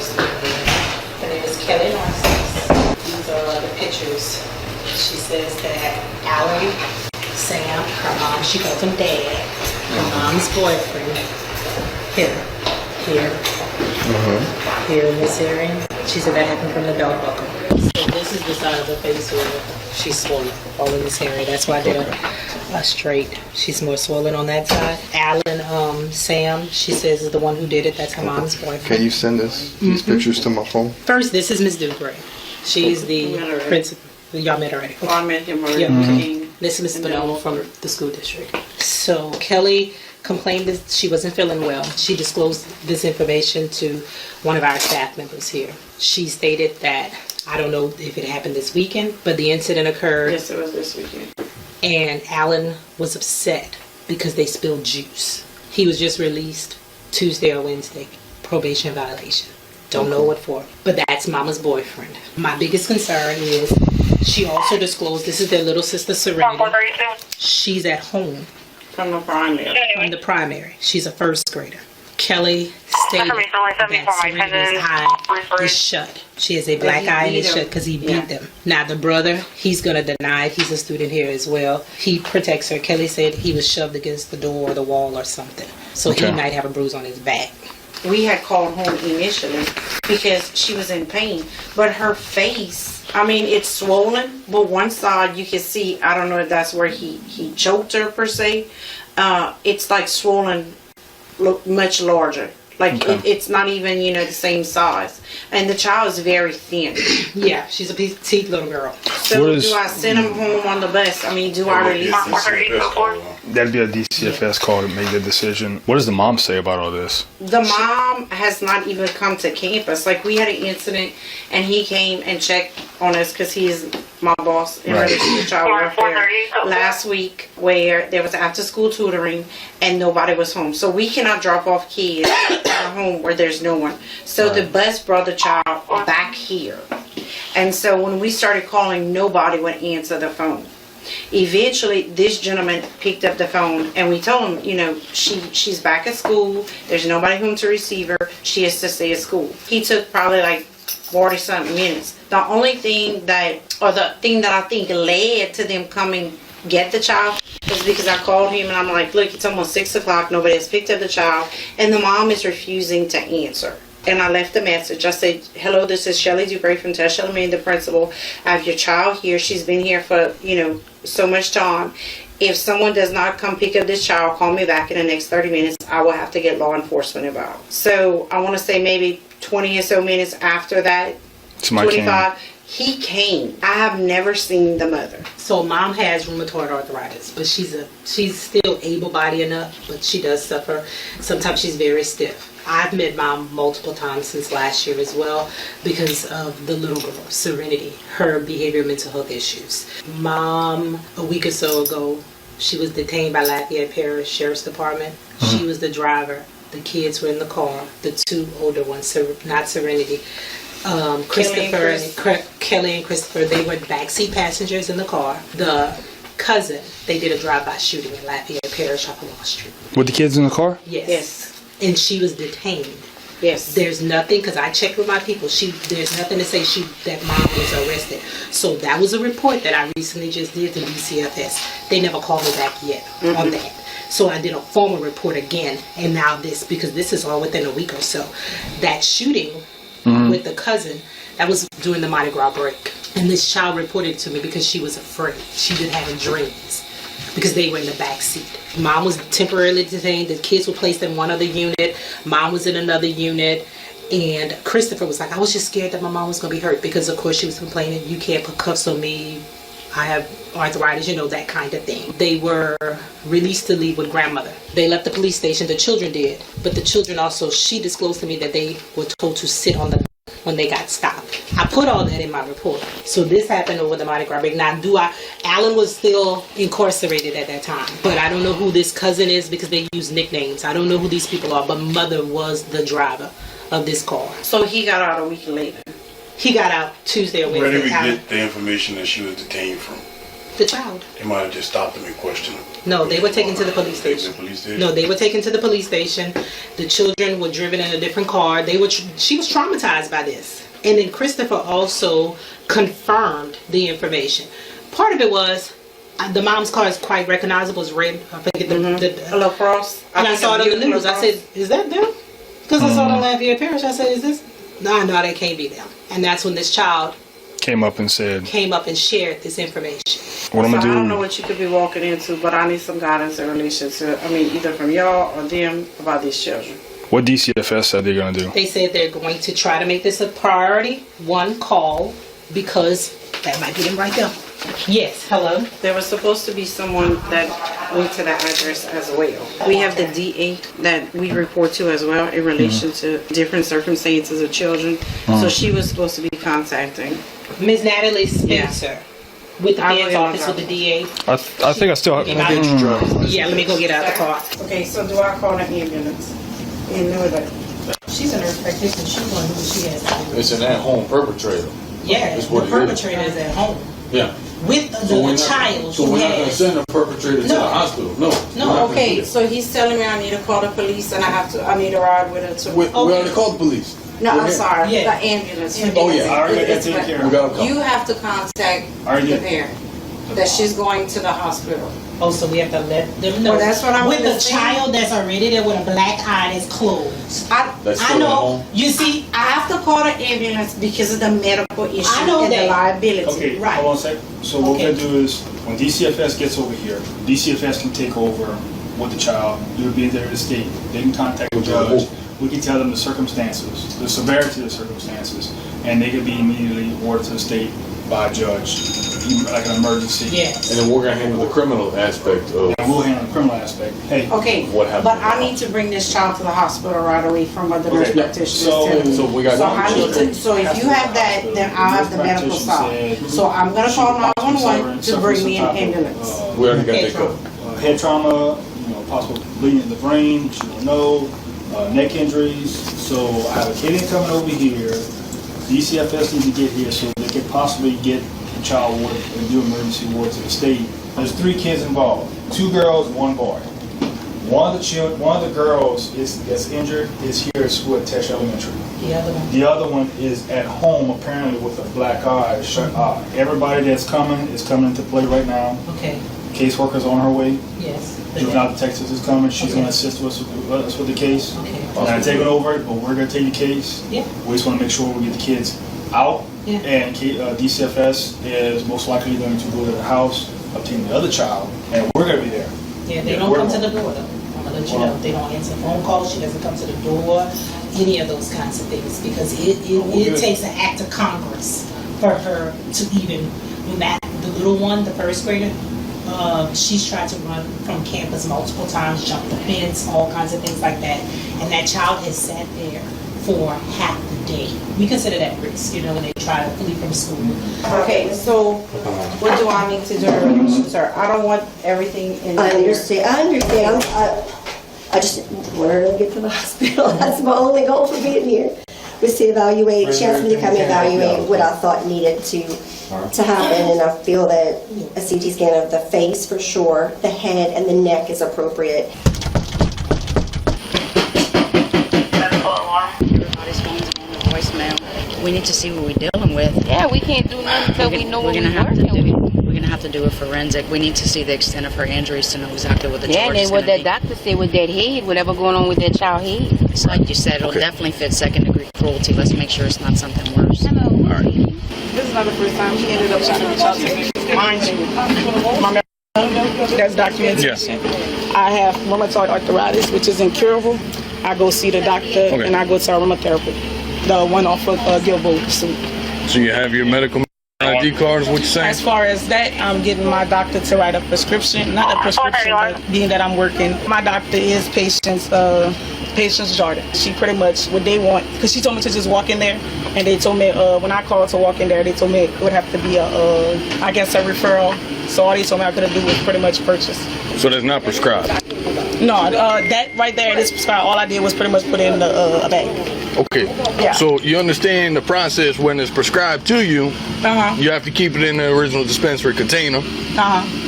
Her name is Kelly Narcissus. These are the pictures. She says that Alan, Sam, her mom, she calls him Dad, her mom's boyfriend, here, here in this area. She said that happened from the belt buckle. So this is the side of the face where she's swollen, all in this area. That's why I did a straight. She's more swollen on that side. Alan, Sam, she says is the one who did it. That's her mom's boyfriend. Can you send us these pictures to my phone? First, this is Miss Dugray. She's the principal. Y'all met already. Oh, I met him already. Yeah. This is Miss Bonello from the school district. So Kelly complained that she wasn't feeling well. She disclosed this information to one of our staff members here. She stated that, I don't know if it happened this weekend, but the incident occurred. Yes, it was this weekend. And Alan was upset because they spilled juice. He was just released Tuesday or Wednesday. Probation violation. Don't know what for. But that's Mama's boyfriend. My biggest concern is she also disclosed this is their little sister Serenity. She's at home. From the primary. From the primary. She's a first grader. Kelly stated that Serenity's eye is shut. She has a black eye and it's shut because he beat them. Now the brother, he's going to deny it. He's a student here as well. He protects her. Kelly said he was shoved against the door or the wall or something. So he might have a bruise on his back. We had called home initially because she was in pain, but her face, I mean, it's swollen, but one side you can see, I don't know if that's where he choked her per se. It's like swollen, much larger. Like it's not even, the same size. And the child is very thin. Yeah, she's a petite little girl. So do I send him home on the bus? I mean, do I release him? That'd be a DCFS call to make the decision. What does the mom say about all this? The mom has not even come to campus. Like, we had an incident, and he came and checked on us because he's my boss in relation to child welfare last week, where there was after-school tutoring and nobody was home. So we cannot drop off kids at a home where there's no one. So the bus brought the child back here. And so when we started calling, nobody would answer the phone. Eventually, this gentleman picked up the phone and we told him, she's back at school. There's nobody home to receive her. She has to stay at school. He took probably like 40-something minutes. The only thing the thing that I think led to them coming get the child was because I called him and I'm like, look, it's almost 6 o'clock. Nobody has picked up the child. And the mom is refusing to answer. And I left a message. I said, hello, this is Shelly Dugray from Tess Shellerman, the principal. I have your child here. She's been here for, so much time. If someone does not come pick up this child, call me back in the next 30 minutes. I will have to get law enforcement involved. So I want to say maybe 20 or so minutes after that, 25, he came. I have never seen the mother. So mom has rheumatoid arthritis, but she's still able-bodied enough, but she does suffer. Sometimes she's very stiff. I've met mom multiple times since last year as well because of the little girl, Serenity, her behavioral mental health issues. Mom, a week or so ago, she was detained by Lafayette Parish Sheriff's Department. She was the driver. The kids were in the car. The two older ones, not Serenity, Kelly and Christopher, they were backseat passengers in the car. The cousin, they did a drive-by shooting in Lafayette Parish off of Wall Street. With the kids in the car? Yes. And she was detained. Yes. There's nothing, because I checked with my people, there's nothing to say that mom was arrested. So that was a report that I recently just did to DCFS. They never called me back yet on that. So I did a formal report again, and now this, because this is all within a week or so. That shooting with the cousin, that was during the Mardi Gras break. And this child reported to me because she was afraid. She did having dreams because they were in the back seat. Mom was temporarily detained. The kids were placed in one other unit. Mom was in another unit. And Christopher was like, I was just scared that my mom was going to be hurt because, of course, she was complaining, you can't put cuffs on me. I have arthritis, that kind of thing. They were released to leave with grandmother. They left the police station, the children did. But the children also, she disclosed to me that they were told to sit on the when they got stopped. I put all that in my report. So this happened over the Mardi Gras break. Now, Alan was still incarcerated at that time. But I don't know who this cousin is because they use nicknames. I don't know who these people are, but mother was the driver of this car. So he got out a week later. He got out Tuesday or Wednesday. Where did we get the information that she was detained from? the child. They might have just stopped him and questioned him. No, they were taken to the police station. The police station? No, they were taken to the police station. The children were driven in a different car. She was traumatized by this. And then Christopher also confirmed the information. Part of it was the mom's car is quite recognizable. It's red. I forget the LaCrosse. and I saw it on the news. I said, "Is that them?" Because I saw it on Lafayette Parish. I said, "Is this?" No, that can't be them. And that's when this child Came up and said, came up and shared this information. what I'm So I gonna don't know do? what you could be walking into, but I need some guidance in relation to, either from y'all or them about these children. What DCFS said they're gonna do? They said they're going to try to make this a priority. One call, because that might be them right there. Yes, hello. There was supposed to be someone that went to that address as well. We have the DA that we report to as well in relation to different circumstances of children. So she was supposed to be contacting. Ms. Natalie Spencer with the I mayor's will office with the DA. I think I still have. Yeah, let me go get out the car. Okay, so do I call the ambulance? In order. She's a nurse practitioner. She's one who she has to do. It's an at-home perpetrator. Yeah, That's the what it is. perpetrator is at home Yeah. with the child So who we're not gonna has. send a perpetrator to No. the hospital. No. we're not gonna do Okay, that. so he's telling me I need to call the police and I need to ride with her to. We already called the police. No, Go I'm ahead. sorry, Yeah. the ambulance. Oh, yeah. I already got taken care We of. got a call. You have to contact Already the did. parent that she's going to the hospital. Oh, so we have to let them know. Well, that's what I'm with gonna the say. child that's already there with a black eye that's closed. That's I still at know. home. You see, I have to call the ambulance because of the medical issue I know and the that. liability. Okay, Right. hold on a second. So what we're Okay. gonna do is, when DCFS gets over here, DCFS can take over with the child. You'll be there to state. They can contact the judge. We can tell them the circumstances, the severity of the circumstances, and they can be immediately ordered to the state by a judge, like an emergency. yes. And then we're gonna handle the criminal aspect of And we'll handle the criminal aspect. Hey, Okay, What happened? but I need to bring this child to the hospital right away from what the nurse Okay. practitioner So- is telling me. So we got So I need children. to, so if you have that, then I'll have the medical Nurse side. practitioner said So I'm gonna call 911 to bring me an suffering some ambulance. type of, We already got Head that covered. head trauma, possible bleeding in the brain, which you don't know, neck injuries. So I have a kid coming over here. DCFS needs to get here so they can possibly get the child ward and do emergency ward to the state. There's 3 kids involved, 2 girls, 1 boy. One of the girls that's injured is here at school at Tesh Elementary. The other one. The other one is at home apparently with a black eye, a shut eye. Everybody that's coming is coming into play right now. Okay. Caseworker's on her way. Yes. Juvenile detective is coming. She's Okay. going to assist us with the case. Okay. We're not taking over it, but we're going to take the case. Yeah. We just want to make sure we get the kids out. Yeah. And DCFS is most likely going to go to the house, obtain the other child, and we're going to be there. Yeah, they Yeah, don't we're- come to the door though. I'm gonna let you know. They don't answer phone calls. She doesn't come to the door. Any of those kinds of things because it takes an act of Congress for her to even when the little one, the first grader. She's tried to run from campus multiple times, jump the fence, all kinds of things like that. And that child has sat there for half the day. We consider that risk, when they try to flee from school. Okay, so what do I need to do in relation to her? I don't want everything in I there. understand. I just want her to get to the hospital. That's my only goal for being here, was to evaluate. She asked me to come and evaluate what I thought needed to happen, and I feel that a CT scan of the face for sure, the head and the neck is appropriate. Everybody's phones are on the voicemail. We need to see what we're dealing with. Yeah, we can't do nothing until we know what we're We're gonna have to do a forensic. We need to see the extent of her injuries to know exactly what the Yeah, and charge then is what gonna that be. doctor said with that head, whatever going on with that child head. It's like you said, it'll definitely fit second-degree cruelty. Let's make sure it's not something worse. Hello. All right. This is not the first time she ended up shot in the child. Mind you, my that's documentation. I have rheumatoid arthritis, which is incurable. I go see the doctor and I go to our rheumatherapist, the one off of Gilboa suit. So you have your medical ID card, is what you're saying? As far as that, I'm getting my doctor to write a prescription, not a prescription, but being that I'm working, my doctor is Patience Jordan. She pretty much, what they want, because she told me to just walk in there, and they told me, when I called to walk in there, they told me it would have to be I guess a referral, so all they told me I could do was pretty much purchase. So that's not prescribed? No, that right there, this spot, all I did was pretty much put it in a bag. Okay. Yeah. So you understand the process when it's prescribed to you. You have to keep it in the original dispensary container.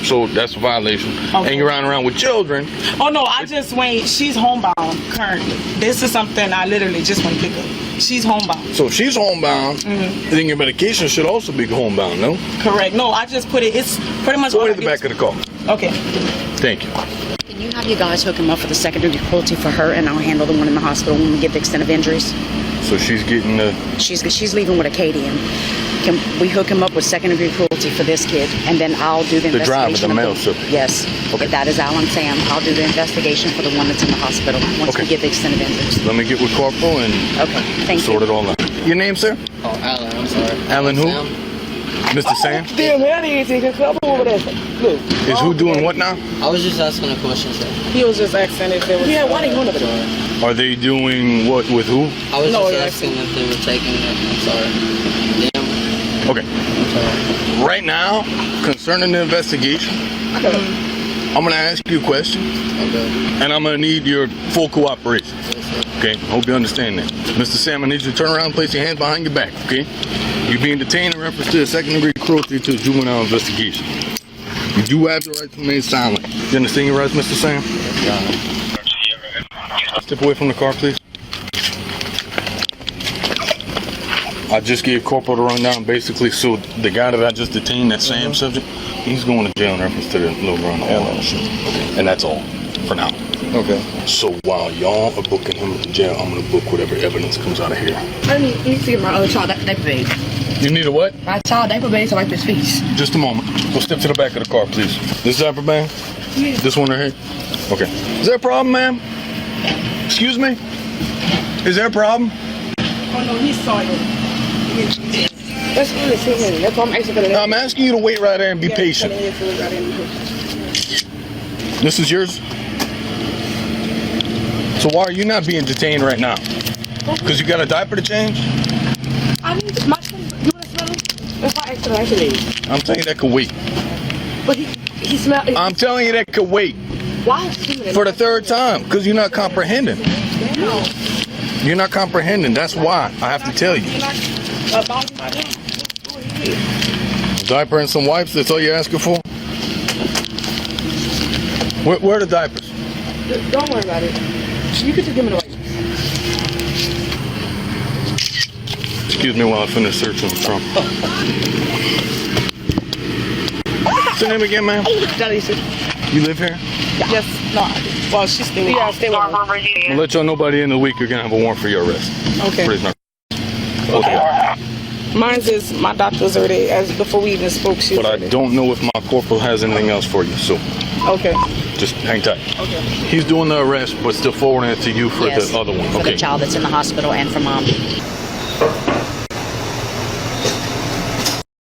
So that's a violation. Okay. And you're running around with children. Oh no, I just went. She's homebound currently. This is something I literally just went to pick up. She's homebound. So if she's homebound, then your medication should also be homebound, no? Correct. No, I just put it. It's pretty much. Go to the back of the car. Okay. Thank you. Can you have you guys hook him up for the secondary cruelty for her, and I'll handle the one in the hospital when we get the extent of injuries? So she's getting the... She's leaving with a Acadian. Can we hook him up with secondary cruelty for this kid, and then I'll do the investigation? The driver, the male sibling. Yes. Okay. That is Alan Sam. I'll do the investigation for the one that's in the hospital once we get the extent of injuries. Let me get with Corporal and sort it all out. Your name, sir? Oh, Alan, I'm sorry. Alan who? Mr. Sam? Damn, man, I didn't take a couple over there. Look. Is who doing what now? I was just asking a question, sir. He was just asking if there was. Yeah, why they going over there? Are they doing what with who? I was just asking if they were taking it. I'm sorry. Damn. Okay. I'm sorry. Right now, concerning the investigation, I'm going to ask you a question. Okay. And I'm going to need your full cooperation. Okay? I hope you understand that. Mr. Sam, I need you to turn around and place your hands behind your back, okay? You're being detained in reference to a second-degree cruelty to a juvenile investigation. You do have the right to remain silent. You understand your rights, Mr. Sam? Step away from the car, please. I just gave Corporal the rundown, basically, so the guy that I just detained, that Sam subject, he's going to jail in reference to the little run LLC. Okay. And that's all, for now. Okay. So while y'all are booking him to jail, I'm going to book whatever evidence comes out of here. I need to get my other child diaper bag. You need a what? My child diaper bag to wipe his face. Just a moment. Go step to the back of the car, please. This diaper bag? Yeah. This one right here? Okay. Is there a problem, ma'am? Excuse me? Is there a problem? Oh no, he's sorry. That's really silly. That's why I'm asking for the. No, I'm asking you to wait right there and be patient. This is yours? So why are you not being detained right now? Because you got a diaper to change? I need my son. You want to smell him? That's why I asked for the actually. I'm telling you that could wait. But he smelled. I'm telling you that could wait. Why is he For the third time, because you're not comprehending. No. You're not comprehending. That's why I have to tell you. Diaper and some wipes, that's all you're asking for? Where are the diapers? Don't worry about it. You can just give me the wipes. Excuse me while I finish searching the trunk. What's your name again, ma'am? You live here? Yes. No. Well, she's still. Yeah, stay with me. I'll let y'all know by the end of the week you're going to have a warrant for your arrest. Okay. Prisoner. Okay. Mine's is my doctor's already, as before we even spoke, she But I don't know if my corporal has anything else for you, so Okay. just hang tight. Okay. He's doing the arrest, but still forwarding it to you for Yes, the other one. for Okay. the child that's in the hospital and for mom.